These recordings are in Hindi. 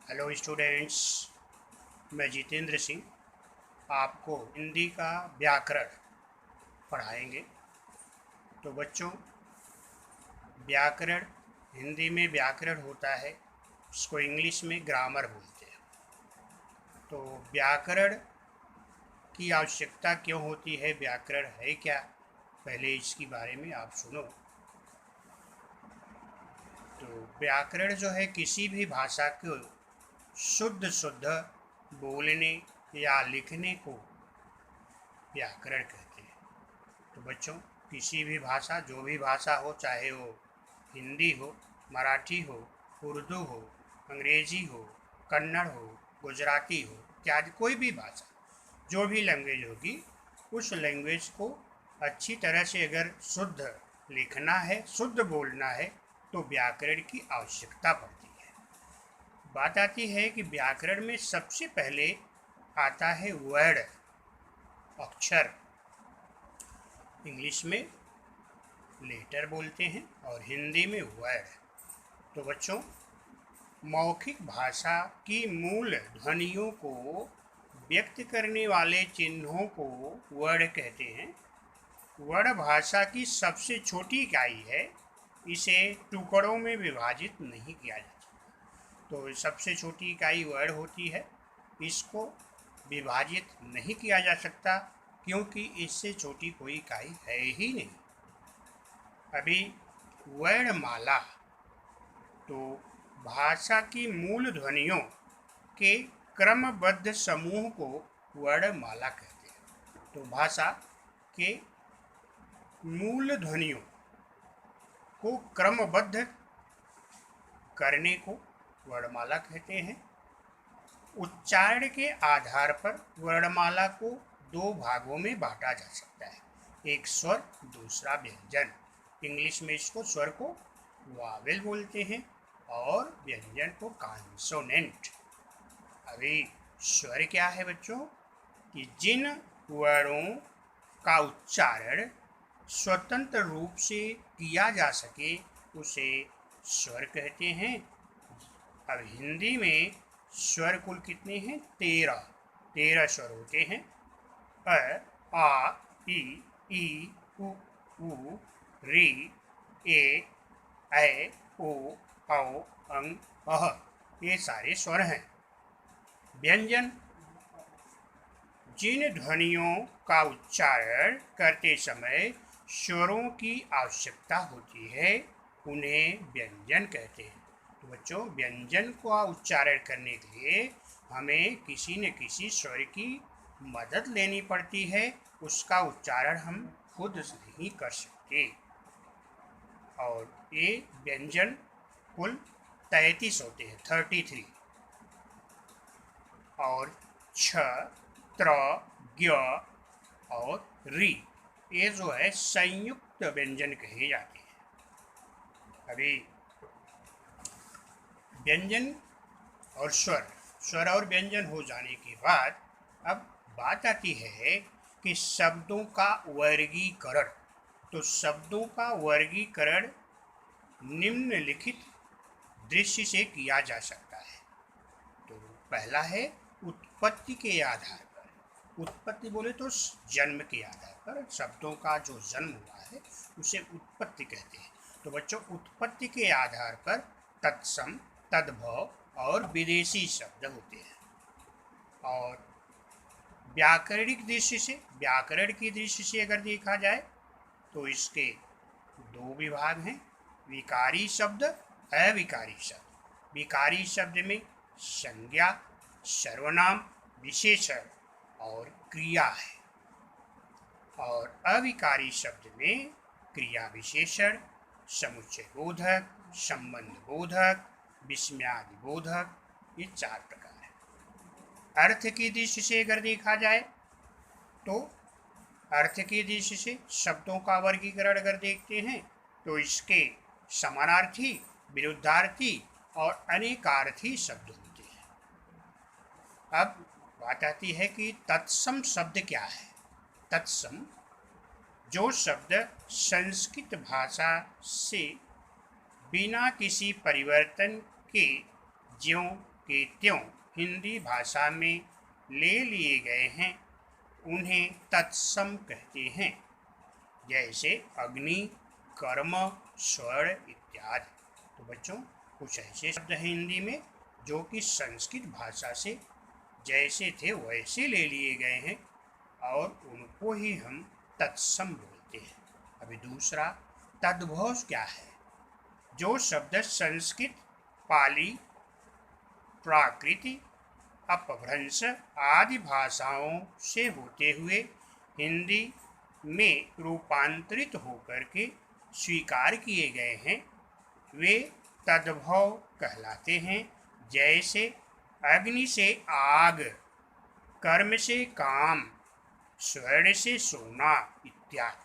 हेलो स्टूडेंट्स, मैं जितेंद्र सिंह आपको हिंदी का व्याकरण पढ़ाएंगे। तो बच्चों, व्याकरण हिंदी में व्याकरण होता है, उसको इंग्लिश में ग्रामर बोलते हैं। तो व्याकरण की आवश्यकता क्यों होती है, व्याकरण है क्या, पहले इसके बारे में आप सुनो। तो व्याकरण जो है किसी भी भाषा को शुद्ध शुद्ध बोलने या लिखने को व्याकरण कहते हैं। तो बच्चों, किसी भी भाषा, जो भी भाषा हो, चाहे वो हिंदी हो, मराठी हो, उर्दू हो, अंग्रेजी हो, कन्नड़ हो, गुजराती हो, इत्यादि कोई भी भाषा, जो भी लैंग्वेज होगी, उस लैंग्वेज को अच्छी तरह से अगर शुद्ध लिखना है, शुद्ध बोलना है, तो व्याकरण की आवश्यकता पड़ती है। बात आती है कि व्याकरण में सबसे पहले आता है वर्ड, अक्षर। इंग्लिश में लेटर बोलते हैं और हिंदी में वर्ड। तो बच्चों, मौखिक भाषा की मूल ध्वनियों को व्यक्त करने वाले चिन्हों को वर्ड कहते हैं। वर्ड भाषा की सबसे छोटी इकाई है, इसे टुकड़ों में विभाजित नहीं किया जा सकता। तो सबसे छोटी इकाई वर्ड होती है, इसको विभाजित नहीं किया जा सकता क्योंकि इससे छोटी कोई इकाई है ही नहीं। अभी वर्णमाला, तो भाषा की मूल ध्वनियों के क्रमबद्ध समूह को वर्णमाला कहते हैं। तो भाषा के मूल ध्वनियों को क्रमबद्ध करने को वर्णमाला कहते हैं। उच्चारण के आधार पर वर्णमाला को दो भागों में बांटा जा सकता है, एक स्वर, दूसरा व्यंजन। इंग्लिश में इसको स्वर को वावेल बोलते हैं और व्यंजन को कॉन्सोनेंट। अभी स्वर क्या है बच्चों, कि जिन वर्णों का उच्चारण स्वतंत्र रूप से किया जा सके उसे स्वर कहते हैं। अब हिंदी में स्वर कुल कितने हैं, 13 स्वर होते हैं। अ, आ, ई, उ, री, ए, ऐ, ओ, औ, अं, अह, ये सारे स्वर हैं। व्यंजन, जिन ध्वनियों का उच्चारण करते समय स्वरों की आवश्यकता होती है उन्हें व्यंजन कहते हैं। तो बच्चों, व्यंजन का उच्चारण करने के लिए हमें किसी न किसी स्वर की मदद लेनी पड़ती है, उसका उच्चारण हम खुद नहीं कर सकते। और ये व्यंजन कुल 33 होते हैं, 33। और छ, त्र, ज्ञ और री, ये जो है संयुक्त व्यंजन कहे जाते हैं। अभी व्यंजन और स्वर और व्यंजन हो जाने के बाद अब बात आती है कि शब्दों का वर्गीकरण। तो शब्दों का वर्गीकरण निम्नलिखित दृश्य से किया जा सकता है। तो पहला है उत्पत्ति के आधार पर। उत्पत्ति बोले तो जन्म के आधार पर, शब्दों का जो जन्म हुआ है उसे उत्पत्ति कहते हैं। तो बच्चों, उत्पत्ति के आधार पर तत्सम, तद्भव और विदेशी शब्द होते हैं। और व्याकरणिक दृष्टि से, व्याकरण की दृष्टि से अगर देखा जाए तो इसके दो विभाग हैं, विकारी शब्द, अविकारी शब्द। विकारी शब्द में संज्ञा, सर्वनाम, विशेषण और क्रिया है। और अविकारी शब्द में क्रिया विशेषण, समुच्चय बोधक, संबंध बोधक, विस्मयादि बोधक, ये 4 प्रकार है। अर्थ की दृष्टि से अगर देखा जाए तो अर्थ की दृष्टि से शब्दों का वर्गीकरण अगर देखते हैं तो इसके समानार्थी, विरुद्धार्थी और अनेकार्थी शब्द होते हैं। अब बात आती है कि तत्सम शब्द क्या है। तत्सम, जो शब्द संस्कृत भाषा से बिना किसी परिवर्तन के ज्यों के त्यों हिंदी भाषा में ले लिए गए हैं उन्हें तत्सम कहते हैं, जैसे अग्नि, कर्म, स्वर्ण इत्यादि। तो बच्चों कुछ ऐसे शब्द हैं हिंदी में जो कि संस्कृत भाषा से जैसे थे वैसे ले लिए गए हैं और उनको ही हम तत्सम बोलते हैं। अभी दूसरा तद्भव क्या है? जो शब्द संस्कृत, पाली, प्राकृत, अपभ्रंश आदि भाषाओं से होते हुए हिंदी में रूपांतरित होकर के स्वीकार किए गए हैं वे तद्भव कहलाते हैं, जैसे अग्नि से आग, कर्म से काम, स्वर्ण से सोना इत्यादि।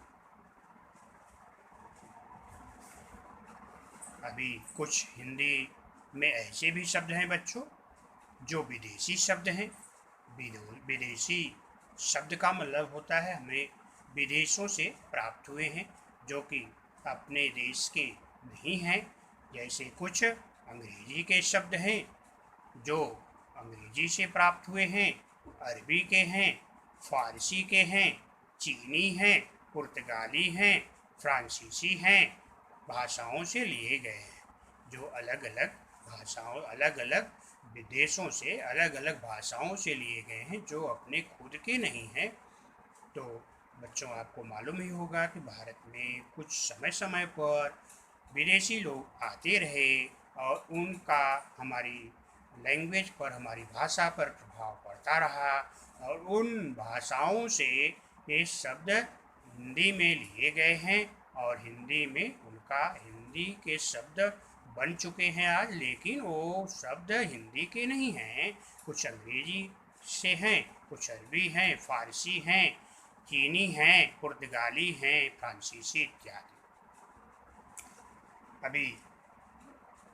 अभी कुछ हिंदी में ऐसे भी शब्द हैं बच्चों जो विदेशी शब्द हैं। विदेशी शब्द का मतलब होता है हमें विदेशों से प्राप्त हुए हैं जो कि अपने देश के नहीं हैं। जैसे कुछ अंग्रेजी के शब्द हैं जो अंग्रेजी से प्राप्त हुए हैं, अरबी के हैं, फारसी के हैं, चीनी हैं, पुर्तगाली हैं, फ्रांसीसी हैं, भाषाओं से लिए गए हैं। जो अलग अलग भाषाओं, अलग अलग विदेशों से अलग अलग भाषाओं से लिए गए हैं जो अपने खुद के नहीं हैं। तो बच्चों आपको मालूम ही होगा कि भारत में कुछ समय समय पर विदेशी लोग आते रहे और उनका हमारी लैंग्वेज पर, हमारी भाषा पर प्रभाव पड़ता रहा और उन भाषाओं से ये शब्द हिंदी में लिए गए हैं और हिंदी में उनका हिंदी के शब्द बन चुके हैं आज, लेकिन वो शब्द हिंदी के नहीं हैं। कुछ अंग्रेजी से हैं, कुछ अरबी हैं, फारसी हैं, चीनी हैं, पुर्तगाली हैं, फ्रांसीसी इत्यादि। अभी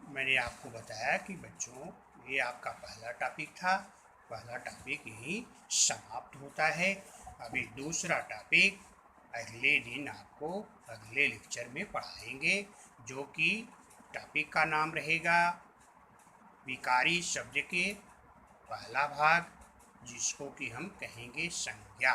मैंने आपको बताया कि बच्चों ये आपका पहला टॉपिक था। पहला टॉपिक यही समाप्त होता है। अभी दूसरा टॉपिक अगले दिन आपको अगले लेक्चर में पढ़ाएंगे, जो कि टॉपिक का नाम रहेगा विकारी शब्द के पहला भाग, जिसको कि हम कहेंगे संज्ञा।